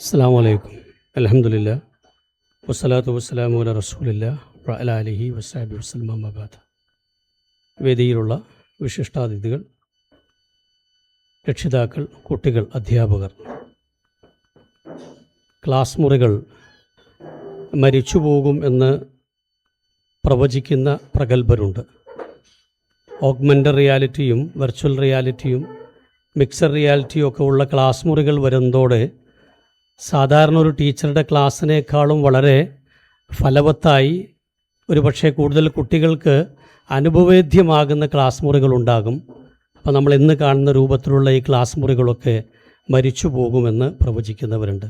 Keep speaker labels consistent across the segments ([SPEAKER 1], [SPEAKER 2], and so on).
[SPEAKER 1] അസ്സലാമു അലൈക്കും. അൽഹംദുലില്ലാഹ് വസ്സലാത്തു വസ്സലാമു അലാ റസൂലില്ലാഹ് വഅലാ ആലിഹി വസ്സഹ്ബിഹി വസല്ലം. അമ്മാ ബഅദ്. വേദിയിലുള്ള വിശിഷ്ടാതിഥികൾ, രക്ഷിതാക്കൾ, കുട്ടികൾ, അധ്യാപകർ, ക്ലാസ് മുറികൾ മരിച്ചുപോകും എന്ന് പ്രവചിക്കുന്ന പ്രഗത്ഭരുണ്ട്. ഓഗ്മെൻ്റഡ് റിയാലിറ്റിയും വെർച്വൽ റിയാലിറ്റിയും മിക്സഡ് റിയാലിറ്റിയും ഒക്കെ ഉള്ള ക്ലാസ് മുറികൾ വരുന്നതോടെ സാധാരണ ഒരു ടീച്ചറുടെ ക്ലാസ്സിനേക്കാളും വളരെ ഫലവത്തായി ഒരുപക്ഷെ കൂടുതൽ കുട്ടികൾക്ക് അനുഭവേദ്യമാകുന്ന ക്ലാസ് മുറികളുണ്ടാകും. അപ്പോൾ നമ്മൾ ഇന്ന് കാണുന്ന രൂപത്തിലുള്ള ഈ ക്ലാസ് മുറികളൊക്കെ മരിച്ചു പോകുമെന്ന് പ്രവചിക്കുന്നവരുണ്ട്.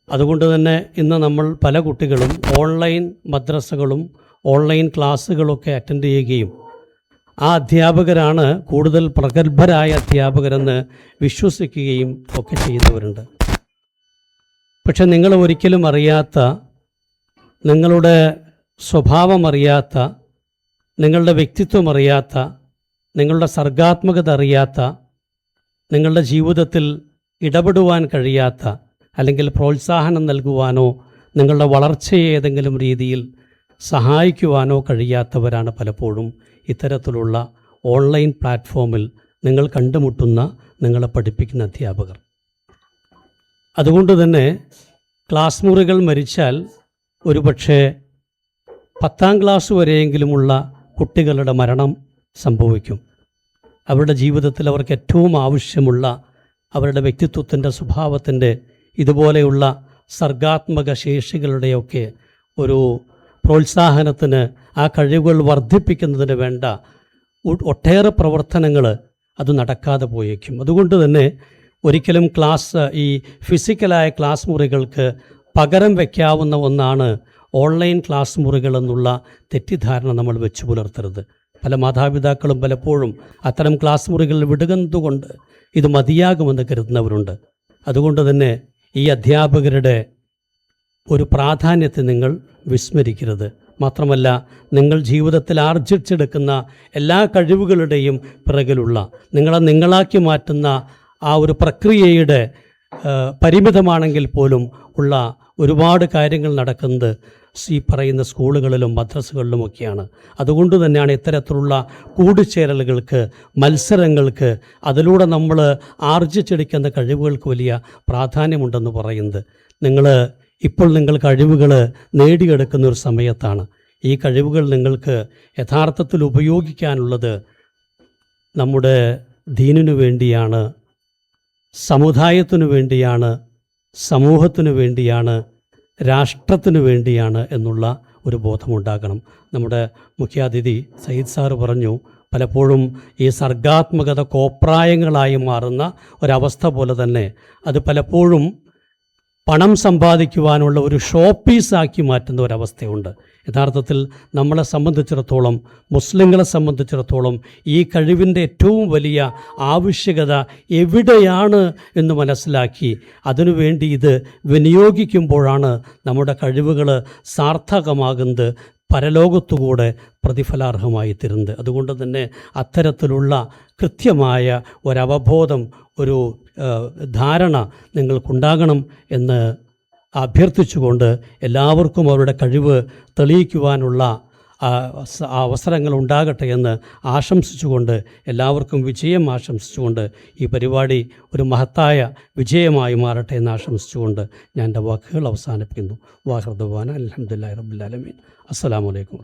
[SPEAKER 1] അതുകൊണ്ട് തന്നെ ഇന്ന് നമ്മൾ പല കുട്ടികളും ഓൺലൈൻ മദ്രസകളും ഓൺലൈൻ ക്ലാസ്സുകളൊക്കെ അറ്റൻഡ് ചെയ്യുകയും ആ അധ്യാപകരാണ് കൂടുതൽ പ്രഗത്ഭരായ അധ്യാപകരെന്ന് വിശ്വസിക്കുകയും ഒക്കെ ചെയ്യുന്നവരുണ്ട്. പക്ഷെ നിങ്ങൾ ഒരിക്കലും അറിയാത്ത, നിങ്ങളുടെ സ്വഭാവം അറിയാത്ത, നിങ്ങളുടെ വ്യക്തിത്വം അറിയാത്ത, നിങ്ങളുടെ സർഗാത്മകത അറിയാത്ത, നിങ്ങളുടെ ജീവിതത്തിൽ ഇടപെടുവാൻ കഴിയാത്ത, അല്ലെങ്കിൽ പ്രോത്സാഹനം നൽകുവാനോ നിങ്ങളുടെ വളർച്ചയെ ഏതെങ്കിലും രീതിയിൽ സഹായിക്കുവാനോ കഴിയാത്തവരാണ് പലപ്പോഴും ഇത്തരത്തിലുള്ള ഓൺലൈൻ പ്ലാറ്റ്ഫോമിൽ നിങ്ങൾ കണ്ടുമുട്ടുന്ന, നിങ്ങളെ പഠിപ്പിക്കുന്ന അധ്യാപകർ. അതുകൊണ്ട് തന്നെ ക്ലാസ് മുറികൾ മരിച്ചാൽ ഒരുപക്ഷെ 10ാം ക്ലാസ് വരെയെങ്കിലുമുള്ള കുട്ടികളുടെ മരണം സംഭവിക്കും. അവരുടെ ജീവിതത്തിൽ അവർക്ക് ഏറ്റവും ആവശ്യമുള്ള അവരുടെ വ്യക്തിത്വത്തിൻ്റെ, സ്വഭാവത്തിൻ്റെ, ഇതുപോലെയുള്ള സർഗാത്മക ശേഷികളുടെയൊക്കെ ഒരു പ്രോത്സാഹനത്തിന്, ആ കഴിവുകൾ വർദ്ധിപ്പിക്കുന്നതിന് വേണ്ട ഒട്ടേറെ പ്രവർത്തനങ്ങൾ അത് നടക്കാതെ പോയേക്കും. അതുകൊണ്ട് തന്നെ ഒരിക്കലും ഈ ഫിസിക്കലായ ക്ലാസ് മുറികൾക്ക് പകരം വയ്ക്കാവുന്ന ഒന്നാണ് ഓൺലൈൻ ക്ലാസ് മുറികൾ എന്നുള്ള തെറ്റിദ്ധാരണ നമ്മൾ വെച്ച് പുലർത്തരുത്. പല മാതാപിതാക്കളും പലപ്പോഴും അത്തരം ക്ലാസ് മുറികളിൽ വിടുന്നതുകൊണ്ട് ഇത് മതിയാകുമെന്ന് കരുതുന്നവരുണ്ട്. അതുകൊണ്ട് തന്നെ ഈ അധ്യാപകരുടെ ഒരു പ്രാധാന്യത്തെ നിങ്ങൾ വിസ്മരിക്കരുത്. മാത്രമല്ല, നിങ്ങൾ ജീവിതത്തിൽ ആർജിച്ചെടുക്കുന്ന എല്ലാ കഴിവുകളുടെയും പിറകിലുള്ള, നിങ്ങളെ നിങ്ങളാക്കി മാറ്റുന്ന ആ ഒരു പ്രക്രിയയുടെ പരിമിതമാണെങ്കിൽ പോലും ഉള്ള ഒരുപാട് കാര്യങ്ങൾ നടക്കുന്നത് ഈ പറയുന്ന സ്കൂളുകളിലും മദ്രസകളിലുമൊക്കെയാണ്. അതുകൊണ്ട് തന്നെയാണ് ഇത്തരത്തിലുള്ള കൂടിച്ചേരലുകൾക്ക്, മത്സരങ്ങൾക്ക്, അതിലൂടെ നമ്മൾ ആർജിച്ചെടുക്കുന്ന കഴിവുകൾക്ക് വലിയ പ്രാധാന്യമുണ്ടെന്ന് പറയുന്നത്. ഇപ്പോൾ നിങ്ങൾ കഴിവുകൾ നേടിയെടുക്കുന്ന ഒരു സമയത്താണ്. ഈ കഴിവുകൾ നിങ്ങൾക്ക് യഥാർത്ഥത്തിൽ ഉപയോഗിക്കാനുള്ളത് നമ്മുടെ ദീനിനു വേണ്ടിയാണ്, സമുദായത്തിനു വേണ്ടിയാണ്, സമൂഹത്തിനു വേണ്ടിയാണ്, രാഷ്ട്രത്തിനു വേണ്ടിയാണ് എന്നുള്ള ഒരു ബോധമുണ്ടാകണം. നമ്മുടെ മുഖ്യാതിഥി സയ്യിദ് സാറ് പറഞ്ഞു, പലപ്പോഴും ഈ സർഗാത്മകത കോപ്രായങ്ങളായി മാറുന്ന ഒരവസ്ഥ പോലെ തന്നെ അത് പലപ്പോഴും പണം സമ്പാദിക്കുവാനുള്ള ഒരു ഷോ പീസാക്കി മാറ്റുന്ന ഒരവസ്ഥയുണ്ട്. യഥാർത്ഥത്തിൽ നമ്മളെ സംബന്ധിച്ചിടത്തോളം, മുസ്ലിങ്ങളെ സംബന്ധിച്ചിടത്തോളം ഈ കഴിവിൻ്റെ ഏറ്റവും വലിയ ആവശ്യകത എവിടെയാണ് എന്ന് മനസ്സിലാക്കി അതിനുവേണ്ടി ഇത് വിനിയോഗിക്കുമ്പോഴാണ് നമ്മുടെ കഴിവുകൾ സാർത്ഥകമാകുന്നത്, പരലോകത്തുകൂടെ പ്രതിഫലാർഹമായി തരുന്നത്. അതുകൊണ്ട് തന്നെ അത്തരത്തിലുള്ള കൃത്യമായ ഒരവബോധം, ഒരു ധാരണ നിങ്ങൾക്കുണ്ടാകണം എന്ന് അഭ്യർത്ഥിച്ചുകൊണ്ട് എല്ലാവർക്കും അവരുടെ കഴിവ് തെളിയിക്കുവാനുള്ള അവസരങ്ങൾ ഉണ്ടാകട്ടെ എന്ന് ആശംസിച്ചുകൊണ്ട്, എല്ലാവർക്കും വിജയം ആശംസിച്ചുകൊണ്ട്, ഈ പരിപാടി ഒരു മഹത്തായ വിജയമായി മാറട്ടെ എന്ന് ആശംസിച്ചുകൊണ്ട് ഞാൻ എൻ്റെ വാക്കുകൾ അവസാനിപ്പിക്കുന്നു. വാഹിർ ദഅ്വാനാ അൽഹംദുലില്ലാഹി റബ്ബിൽ ആലമീൻ. അസ്സലാമു അലൈക്കും.